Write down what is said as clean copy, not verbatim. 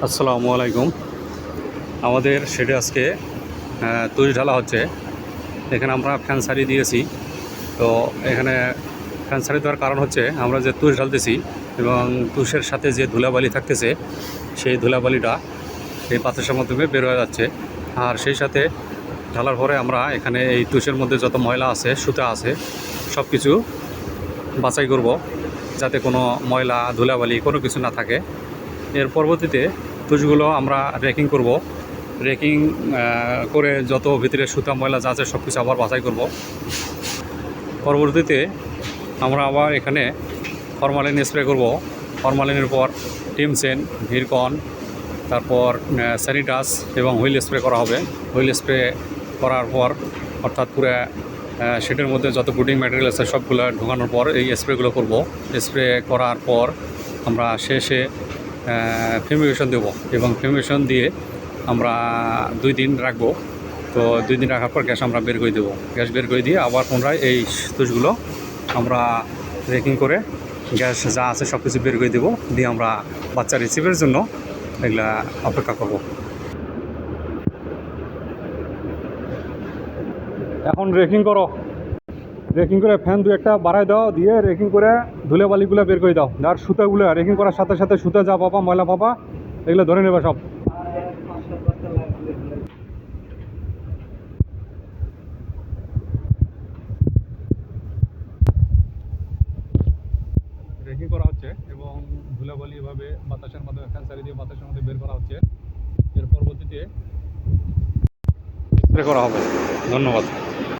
আসসালামু আলাইকুম। আমাদের সেটা আজকে তুষ ঢালা হচ্ছে। এখানে আমরা ফ্যান সারি দিয়েছি। তো এখানে ফ্যান সারি দেওয়ার কারণ হচ্ছে আমরা যে তুষ ঢালতেছি এবং তুষের সাথে যে ধুলাবালি থাকতেছে সেই ধুলাবালিটা এই বাতাসের মাধ্যমে বের হয়ে যাচ্ছে। আর সেই সাথে ঢালার পরে আমরা এখানে এই তুষের মধ্যে যত ময়লা আছে, সুতা আছে, সব কিছু বাছাই করব যাতে কোনো ময়লা ধুলাবালি কোনো কিছু না থাকে। এর পরবর্তীতে তুষগুলো আমরা রেকিং করব। রেকিং করে যত ভিতরে সুতা ময়লা যা আছে সব কিছু আবার বাছাই করব। পরবর্তীতে আমরা আবার এখানে ফরমালিন স্প্রে করব। ফরমালিনের পর টিমসেন, ভিরকন, তারপর স্যানিটাস এবং হুইল স্প্রে করা হবে। হুইল স্প্রে করার পর অর্থাৎ পুরো সেটের মধ্যে যত কোটিং ম্যাটেরিয়াল আছে সবগুলো ঢোকানোর পর এই স্প্রেগুলো করব। স্প্রে করার পর আমরা শেষে ফিউমিগেশন দেবো এবং ফিউমিগেশন দিয়ে আমরা 2 দিন রাখবো। তো 2 দিন রাখার পর গ্যাস আমরা বের করে দেবো। গ্যাস বের করে দিয়ে আবার পুনরায় এই তুষগুলো আমরা রেকিং করে গ্যাস যা আছে সব কিছু বের করে দেবো, দিয়ে আমরা বাচ্চা রিসিভের জন্য এগুলা অপেক্ষা করব। এখন রেকিং করো। রেকিং করে ফ্যান 2-1টা বাড়াই দাও, দিয়ে রেকিং করে ধুলাবালিগুলো বের করে দাও। আর সুতাগুলো রেকিং করার সাথে সাথে সুতা যা পাবা, ময়লা পাবা, এগুলো ধরে নেবে সব। রেকিং করা হচ্ছে এবং ধুলাবালি এভাবে বাতাসের মাধ্যমে ফ্যান সারি দিয়ে বাতাসের মধ্যে বের করা হচ্ছে। এর পরবর্তীতে স্প্রে করা হবে। ধন্যবাদ।